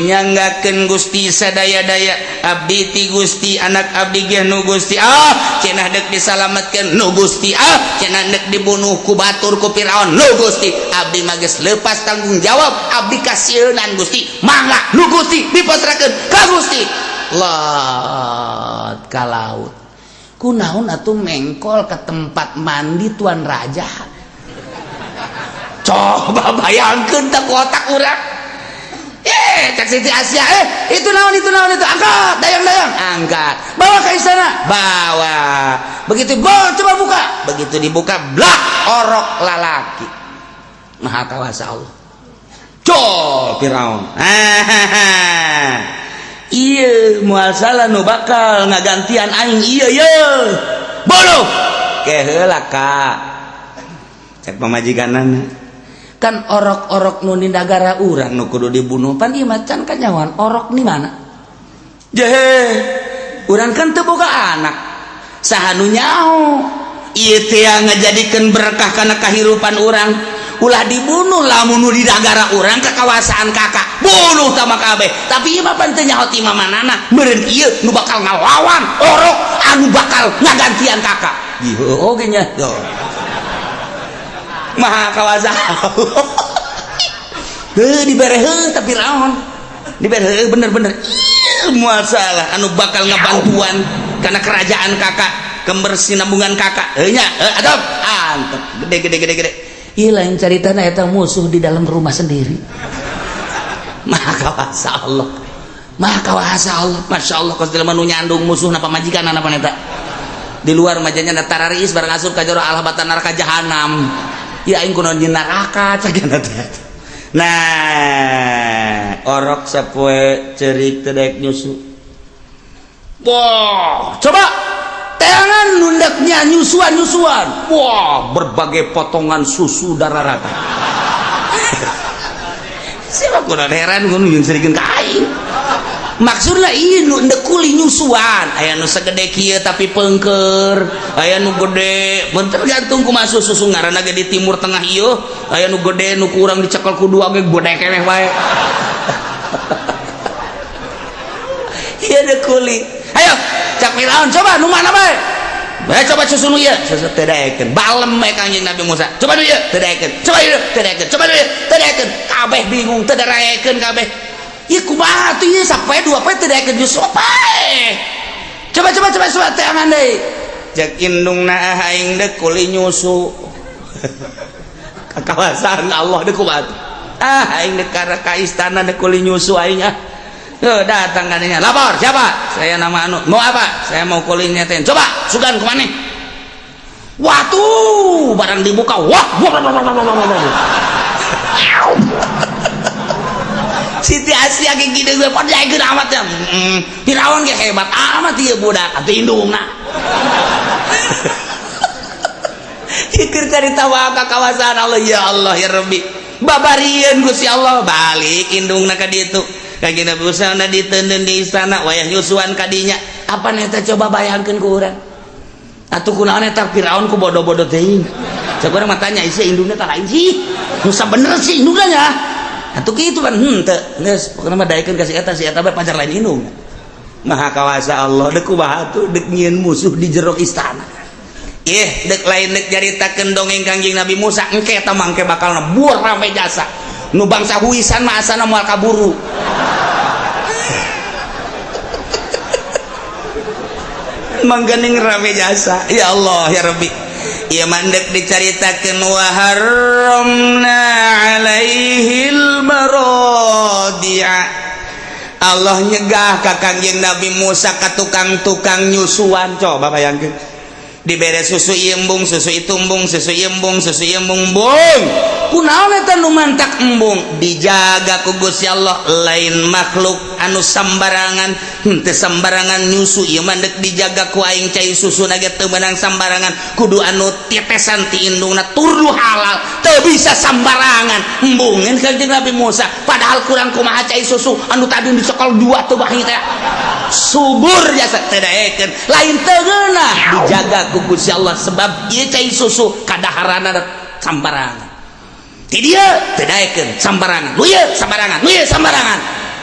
nyanggakeun Gusti sadaya-daya abdi ti Gusti anak abdi ge nu Gusti cenah deuk disalametkeun nu Gusti cenah deuk dibunuh ku batur ku Firaun nu Gusti abdi mah geus leupas tanggung jawab abdi kasieeunan Gusti mangga nu Gusti dipasrahkeun ka Gusti lot ka laut kunaon atuh mengkol ke tempat mandi tuan raja coba bayangkeun tak otak urang cek Siti Asia, itu naon, angkat, dayang, angkat, bawa ke istana, bawa. Begitu bawa, coba buka, begitu dibuka, blak, orok lalaki. Maha kawasa Allah. Col Firaun. Iya, moal salah nu bakal ngagantian aing iya. Boloh. Keheula ka. Cek pamajikanana. Kan orok-orok nu di negara urang nu kudu dibunuh pan ieu macan kanyawan orok ni mana jehe urang kan teu boga anak saha nu nyaho ieu teh ngajadikeun berkah kana kahirupan urang ulah dibunuh lamun nu di negara urang kekawasan kakak bunuh sama kabeh tapi ieu mah pan teu nyaho ti mamanana meureun ieu nu bakal ngalawan orok anu bakal ngagantian kakak ieu oge nya Maha kawasa dibereheun tapi raon dibereheun bener-bener moal salah anu bakal ngabantuan karena kerajaan kakak kebersinambungan kakak nya adab antep gede ieu lain caritana eta musuh di dalam rumah sendiri. Maha kawasa Allah Masya Allah kos jelema nu nyandung musuhna pamajikanna apa eta di luar majanya na tarariis barang asup ka jero alhabatan neraka jahanam. Ya aing kunaon di neraka cagana teh. Nah, orok sapoe ceurik teu daek nyusu. Wah, coba teangan nundaknya nyusuan. Wah, berbagai potongan susu dararata. Siapa kunaon heran kun yang serikeun ka aing. Maksudna ieu nu endek kuli nyusuan aya nu sagede kieu tapi peungkeur aya nu gede mun tergantung kumaha susu ngaranna ge di timur tengah ieu aya nu gede nu kurang dicekel ku dua ge gede keneh wae ieu de kuli ayo cak Firaun coba nu mana bae coba susu nu ieu susu teu daekeun balem we Kangjeng Nabi Musa coba nu ieu teu daekeun coba ieu teu daekeun coba nu ieu teu daekeun kabeh bingung teu daekeun kabeh. Ya kumaha tuh ya sampai dua teh daekeun jus pae. Coba teh angan deui. Jak indungna aing deuk kuli nyusu. Kakawasan Allah deuk kumaha. Aing deuk ka istana deuk kuli nyusu aing datang kadinya. Lapor siapa? Saya nama anu. Mau apa? Saya mau kuli nyetain. Coba sugan ku maneh. Watuh, barang dibuka. Wah. Siti Asia ge gede gue padahal amat ya. Firaun ge hebat amat ieu budak atuh indungna. Ikir carita wae ka kawasan Allah ya Allah ya Rabbi. Babarieun Gusti Allah balik indungna ka ditu. Kangjeng Nabi Musa diteundeun di istana wayah nyusuan ka dinya. Apa eta coba bayangkeun ku urang. Atuh kunaon eta Firaun ku bodoh-bodoh teuing. Cek urang mah tanya isi indungna tah lain sih. Nu sabener sih indungna nya. Atuh kitu kan teu geus pokona mah daekeun ka si eta bae pacar lain indung. Maha kawasa Allah deuk kumaha atuh deuk nyieun musuh di jero istana. Deuk lain deuk nyaritakeun dongeng Kangjeng Nabi Musa engke eta mangke bakalna buur rame jasa. Nu bangsa huisan mah asana moal kaburu. Manggening rame jasa. Ya Allah ya Rabbi. Ia mandek dicaritakeun wa haramna alaihil maradi'a. Allah nyegah ka Kangjeng Nabi Musa ka tukang-tukang nyusuan. Coba bayangkeun. Dibere susu embung, susu itumbung, susu embung, bung. Kunaon eta nu mantak embung? Dijaga ku Gusti Allah lain makhluk anu sambarangan, teu sambarangan nyusu ieu mandek dijaga ku aing cai susuna ge teu meunang sambarangan, kudu anu tetesan ti indungna turdu halal, teu bisa sambarangan. Embungeun Kanjeng Nabi Musa, padahal kurang kumaha cai susu anu tadi dicekel dua teu bahi teh. Subur jasa teu daekeun, lain teu geunah dijaga ku Gusti Allah sebab ieu cai susu kadaharanna sambarangan. Ti dia teu daekeun sambarangan. Nu ieu sambarangan.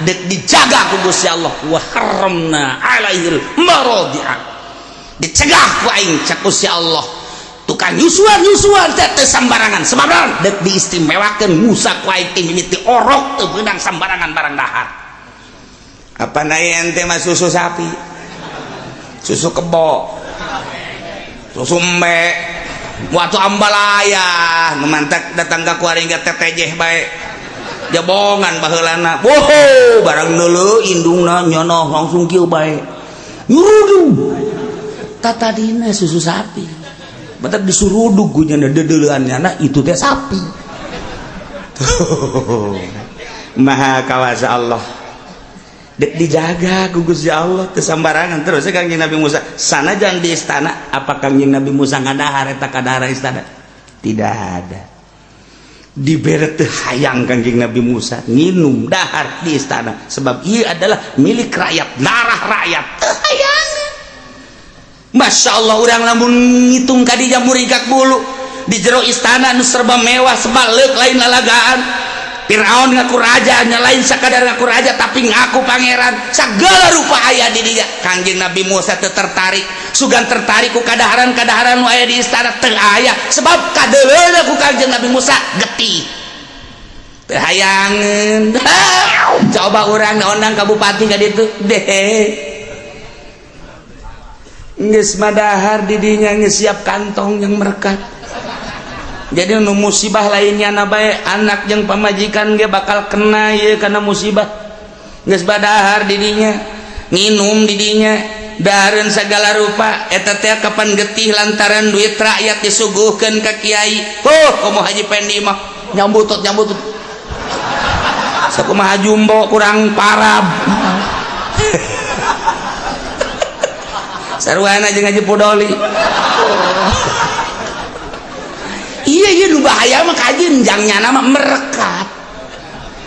Dek dijaga ku Gusti Allah wa haramna alaihil maradi'a. Dicegah ku aing cak Gusti Allah. Tukang nyusuan teh sambarangan. Sebab naon? Dek diistimewakeun Musa ku aing teh mimiti orok teu beunang sambarangan barang dahar. Apa nae ente mah susu sapi? Susu kebo. Susu embe. Waktu ambalaya memantak datang ke kuaring tetejeh baik jabongan baheulana barang neuleuh indungna nyonoh langsung kieu bae nyurudug tata dina susu sapi batak disurudug gu nya deudeuleunna itu teh sapi maha kawasa Allah dek dijaga ku Gusti Allah teu sambarangan terus Kangjeng Nabi Musa sanajan di istana apa Kangjeng Nabi Musa ngadahar eta kadahar istana tidak ada dibere teu hayang Kangjeng Nabi Musa nginum dahar di istana sebab ieu adalah milik rakyat darah rakyat teu hayang Masya Allah urang lamun ngitung kadija muringkak bulu di jero istana nu serba mewah sebalik lain lalagaan Firaun ngaku raja lain sakadar ngaku raja tapi ngaku pangeran segala rupa aya di dinya Kangjeng Nabi Musa teu tertarik sugan tertarik ku kadaharan-kadaharan nu aya di istana teu aya sebab kadeuleuna ku Kangjeng Nabi Musa getih teu hayangeun coba urang naondang ka bupati ka ditu deh geus madahar di dinya geus siap kantong yang merekat jadi nu musibah lainnya na bae anak jeung pamajikan ge bakal kena ye kana musibah geus badahar di dinya nginum di dinya dahareun sagala rupa eta teh kapan getih lantaran duit rakyat disuguhkeun ka kiai komo Haji Pendi mah nyambutut sakumaha jumbo kurang parab sarwana jeung Haji Podoli iya nu bahaya mah kajinjangnya nama merekat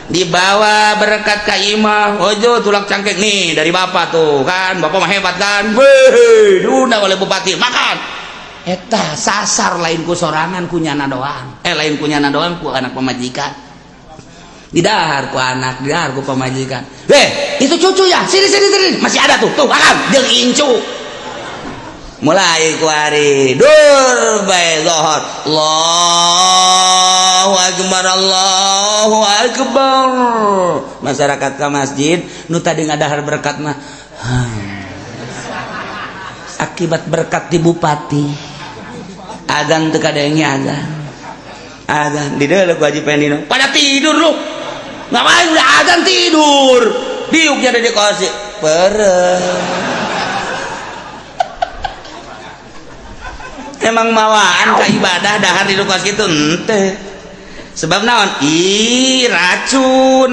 dibawa berkat ka imah ojo tulak cangkek nih dari bapak tuh kan bapak mah hebat kan weh diundang oleh bupati makan eta sasar lain ku sorangan ku nyana doang lain ku nyana doang ku anak pemajikan didahar ku anak didahar ku pemajikan itu cucu ya sini masih ada tuh makan jeung incu mulai kuari dur bae lohor Allahu akbar masyarakat ke masjid nu tadi ngadahar berkat mah akibat berkat di bupati adzan teu kadenge adzan di deuleu ku Haji Pendi pada tidur lu ngapain udah adzan tidur diuk jadi di kursi pereuh emang mawaan ka ibadah dahar di lukas gitu ente sebab naon racun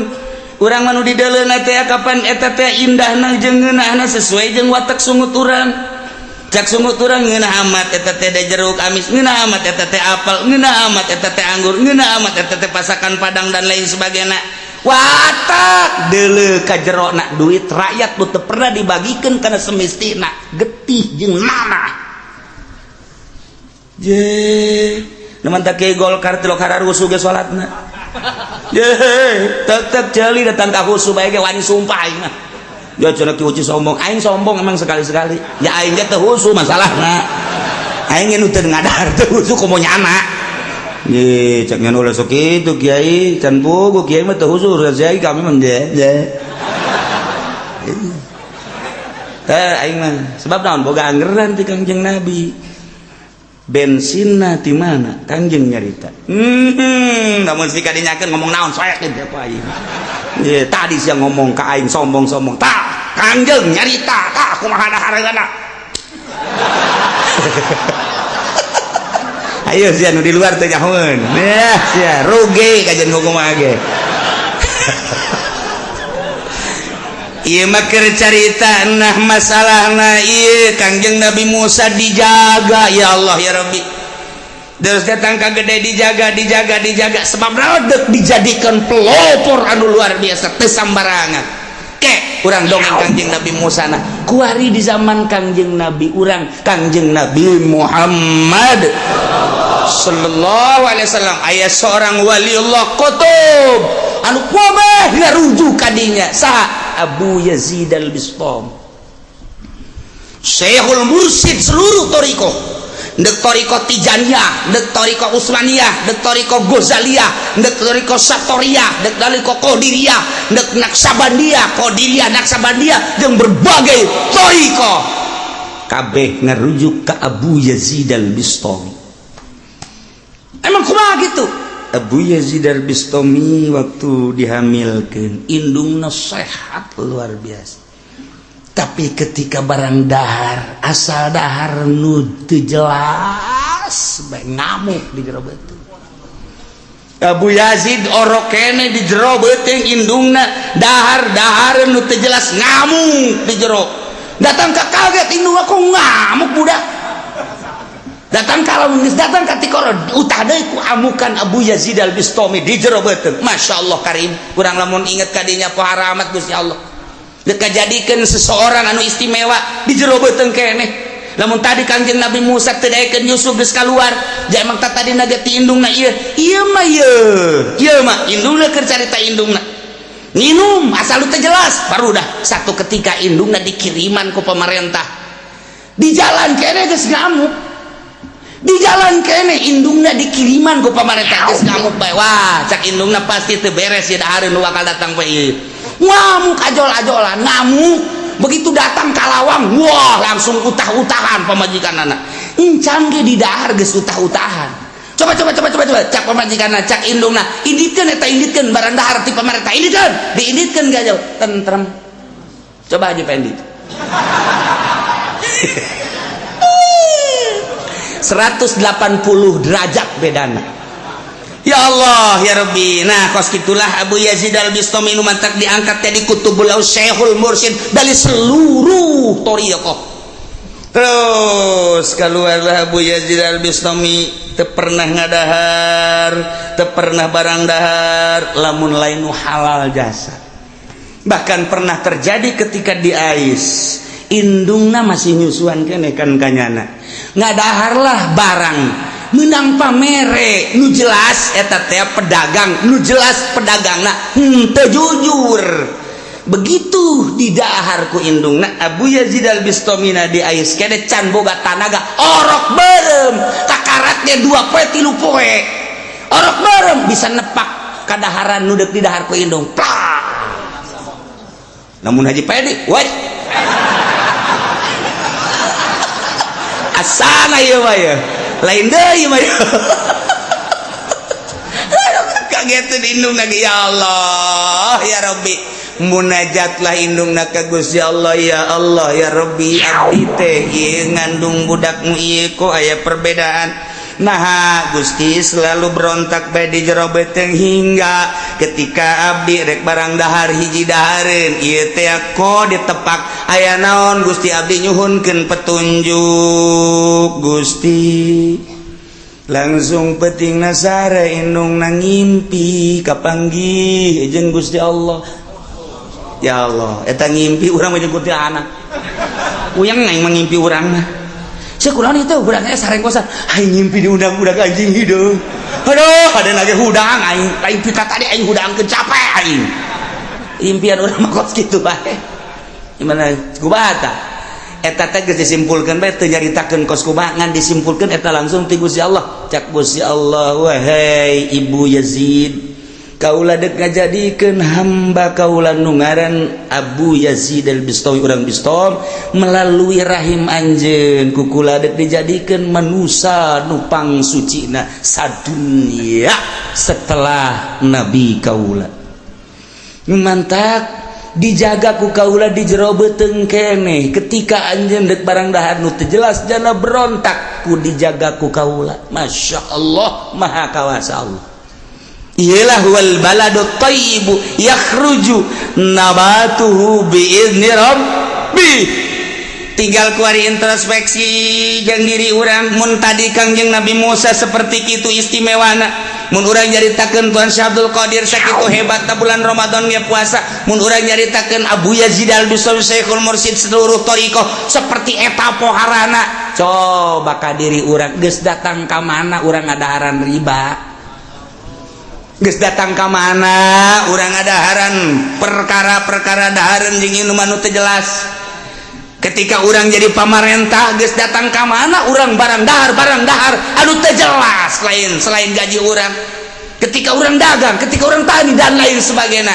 urang manu di deuleuna teh kapan eta teh indahna jeung ngeunahna sesuai jeung watak sungut urang cak sungut urang ngeunah amat eta teh da jeruk amis ngeunah amat eta teh apel ngeunah amat eta teh anggur ngeunah amat eta teh pasakan padang dan lain sebagainya watak deuleu ka jerona duit rakyat teu pernah dibagikeun kana semestina getih jeung nanah je naman tak kieu Golkar tilok hararusu ge salatna je tetep ceuli datang ka husu bae ge wani sumpah aing mah ya cenah ki uci sombong aing sombong emang sekali-sekali ya aing ge teu husu masalahna aing nu teu ngadahar teu husu komo nyana ye cek nya ulah sok kitu kiai can pugu kiai mah teu husu kiai kami mah aing mah sebab naon boga anggeran ti Kangjeng Nabi bensinna ti mana Kangjeng nyarita namun sika dinyakeun ngomong naon soek teh apa aing ye tadi siang ngomong ka aing sombong-sombong tah Kangjeng nyarita tah kumaha dahareunana ayo sia nu di luar teh nyahoeun ya sia rugi kajen kumaha ge ieu mah keur carita nah masalahna ieu Kangjeng Nabi Musa dijaga ya Allah ya Rabbi terus datang ka gede dijaga sebab radek dijadikan pelopor anu luar biasa teu sambarangan ke urang dongeng Kangjeng Nabi Musa na kuari di zaman Kangjeng Nabi urang Kangjeng Nabi Muhammad sallallahu alaihi wasallam aya seorang waliullah kutub anu kuabeh ngarujuk kadinya saha Abu Yazid al-Bistam Syekhul Mursyid seluruh toriko dek toriko Tijaniyah dek toriko Usmaniyah dek toriko Ghazaliyah dek toriko Satoriyah dek toriko Qadiriyah dek Naksabandiyah Qadiriyah Naksabandiyah jeung berbagai toriko kabeh ngarujuk ke Abu Yazid al-Bistami emang kumaha gitu Abu Yazid al-Bistami waktu dihamilkan indungna sehat luar biasa, tapi ketika barang dahar asal dahar nu teu jelas bae ngamuk di jero beuteung. Abu Yazid orok kene di jero beuteung indungna dahar nu teu jelas ngamuk di jero. Datang ka kaget indungna kok ngamuk budak. Datang kalau datang ketika utah deui ku amukan Abu Yazid al-Bistami di jero beuteung. Masyaallah karim, urang lamun inget kadinya pohara amat Gusti Allah. Dek kajadikeun seseorang anu istimewa di jero beuteung keneh. Lamun tadi Kangjeng Nabi Musa teu daekeun Yusuf geus kaluar, ja emang tadi naga ti indungna ieu mah indungna keur carita indungna. Minum asal teu jelas, baru dah satu ketika indungna dikiriman ku pemerintah. Di jalan keneh geus ngamuk. Di jalan kene indungna dikiriman ku pemerintah geus ngamuk bae. Wah, cak indungna pasti teu beres ya dahareun nu bakal datang bae ieu. Ngamuk ajol-ajolan, ngamuk. Begitu datang kalawang, wah langsung utah-utahan pamajikanana. Encan ge di dahar geus utah-utahan. Coba cak pamajikanna, cak indungna, inditkeun eta inditkeun barang dahar ti pemerintah inditkeun. Diinditkeun ge aja tentrem. Coba aja pendit. 180 derajat bedana. Ya Allah ya Rabbi. Nah kos gitulah Abu Yazid al-Bistami nu mantak diangkat jadi kutubul Syekhul Mursyid dari seluruh thariqah. Terus keluarlah Abu Yazid al-Bistami teu pernah ngadahar, teu pernah barang dahar lamun lain nu halal jasa. Bahkan pernah terjadi ketika di Ais indungna masih nyusuan kene kan kanyana ngadaharlah barang menang pamere nu jelas eta teh pedagang nu jelas pedagangna teu jujur. Begitu didahar ku indungna Abu Yazid al-Bistami di Ais kene can boga tanaga orok beureum kakaratnya 2 poe 3 poe orok beureum bisa nepak kadaharan nu deuk didahar ku indung plak. Namun Haji Pedi woi asana ieu mah ya lain deui mah ya kagetun indungna ya Allah ya Rabbi munajatlah indungna ka Gusti Allah ya Rabbi abdi teh ieu ngandung budakmu ieu kok aya perbedaan. Nah Gusti selalu berontak bae di jero beuteung hingga ketika abdi rek barang dahar hiji dahareun ieu teh ko ditepak aya naon Gusti abdi nyuhunkeun petunjuk. Gusti langsung peuting nasara indungna ngimpi kapanggih jeung Gusti Allah. Ya Allah eta ngimpi urang mah jeung Gusti anak uyang aing mangimpi urang mah sekuran itu budaknya sareng kosan aing ngimpi diundang budak anjing hidung. Aduh ada lagi hudang aing lain pita tadi aing hudangkeun capek aing impian urang mah kos kitu bae. Gimana kubata eta teh geus disimpulkeun bae teu nyaritakeun kos kumaha ngan disimpulkeun eta langsung ti Gusti Allah. Cak Gusti Allah wahai Ibu Yazid kaula dek ngajadikeun hamba kaula nu ngaran Abu Yazid al-Bistami urang Bistom melalui rahim anjeun ku kula dek dijadikeun manusia nu pangsucina sadunya setelah nabi kaula. Mantak dijaga ku kaula di jero beuteung keneh ketika anjeun dek barang dahar nu teu jelas jana berontak ku dijaga ku kaula. Masya Allah maha kawasa Allah. Ialah wal baladut thayyibu yakhruju nabatuhu biizni rabbi. Tinggal kuari introspeksi jeung diri urang mun tadi Kangjeng Nabi Musa seperti kitu istimewana mun urang nyaritakeun Tuan Syekh Abdul Qadir sakitu hebatna bulan Ramadan ge puasa mun urang nyaritakeun Abu Yazid al-Bistami Syekhul Mursyid seluruh thariqah seperti eta poharana. Coba ka diri urang geus datang ka mana urang ngadaharan riba. Geus datang ka mana urang ngadaharan perkara-perkara dahareun jeung inu manu teu jelas. Ketika urang jadi pamarentah geus datang ka mana urang barang dahar anu teu jelas selain gaji urang. Ketika urang dagang, ketika urang tani dan lain sebagainya.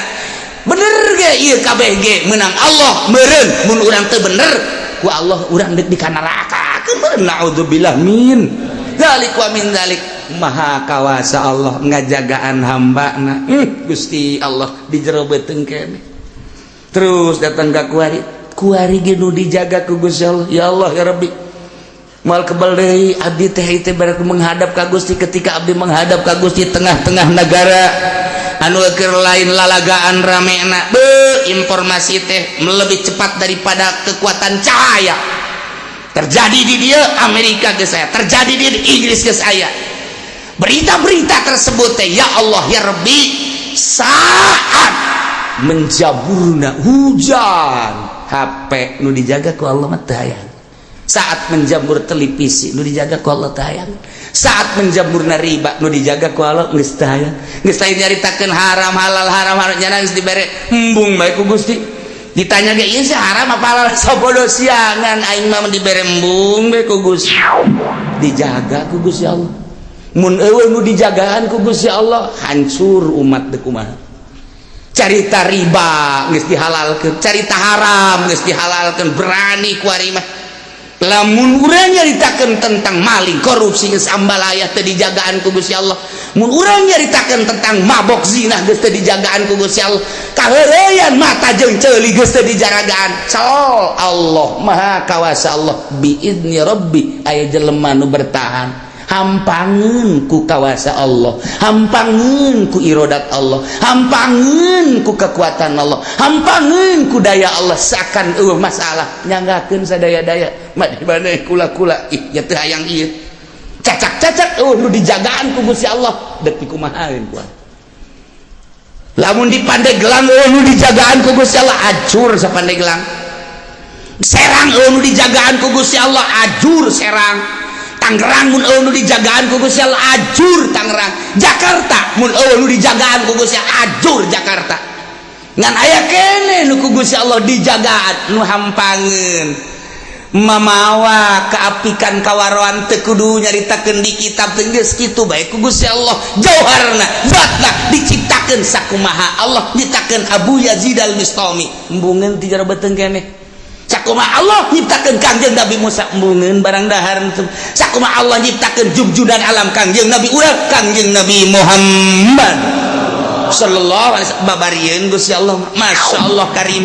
Bener ge ieu kabeh ge meunang Allah meureun mun urang teu bener ku Allah urang deuk di neraka. Naudzubillah min dzalik wa min dzalik. maha kawasa Allah ngajagaan hambana. Gusti Allah dijerobeteun keneh. Terus datang ka kuari ge nu dijaga ku Gusti Allah. Ya Allah ya Rabbi, moal kebal deui abdi teh teh baru menghadap ka Gusti. Ketika abdi menghadap ka Gusti tengah-tengah negara anu keur lain lalagaan ramena, informasi teh lebih cepat daripada kekuatan cahaya. Terjadi di dia Amerika geus aya, terjadi di Inggris geus aya. Berita-berita tersebut teh ya Allah ya Rabbi, saat menjaburna hujan HP nu dijaga ku Allah mah teu aya. Saat menjamur televisi nu dijaga ku Allah teu aya. Saat menjamurna riba nu dijaga ku Allah geus teu aya. Geus teu nyaritakeun haram halal nya geus dibere embung bae ku Gusti. Ditanya ge ieu sih haram apa halal sabodo siangan aing mah dibere embung bae ku Gusti. Dijaga ku Gusti Allah. Mun eueuh nu dijagaan ku Gusti Allah hancur umat teu kumaha. Carita riba geus dihalalkeun, carita haram geus dihalalkeun, berani ku ari mah. Lamun urang nyaritakeun tentang maling, korupsi geus ambalaya teu dijagaan ku Gusti Allah. Mun urang nyaritakeun tentang mabok zina geus teu dijagaan ku Gusti Allah. Kaheureyan mata jeung ceuli geus teu dijagaan. Sol Allah Maha Kawasa Allah biizni Rabbi aya jelema nu bertahan. Hampangeun ku kawasa Allah, hampangeun ku irodat Allah, hampangeun ku kekuatan Allah, hampangeun ku daya Allah. Sakan masalah nyanggakeun sadaya-daya mah dibane kula-kula ih nya teu hayang ieu cacak-cacak nu dijagaan ku Gusti Allah deuk kumahaeun ku. Lamun di Pandeglang nu dijagaan ku Gusti Allah ajur sa Pandeglang. Serang nu dijagaan ku Gusti Allah ajur Serang. Tangerang mun eueuh nu dijagaan ku Gusti Allah ajur Tangerang. Jakarta mun eueuh nu dijagaan ku Gusti Allah ajur Jakarta. Ngan aya keneh nu ku Gusti Allah dijagaan nu hampangeun. Mamawa kaapikan kawaroan teu kudu nyaritakeun di kitab teu geus kitu bae ku Gusti Allah. Jauharna zatna diciptakeun sakumaha Allah nyiptakeun Abu Yazid al-Bistami embungeun ti jero beuteung keneh. Sakumaha Allah nyiptakeun Kangjeng Nabi Musa embungeun barang dahar. Sakumaha Allah nyiptakeun junjudan alam Kangjeng Nabi urang Kangjeng Nabi Muhammad sallallahu alaihi wasallam babarieun Gusti Allah. Masyaallah karim.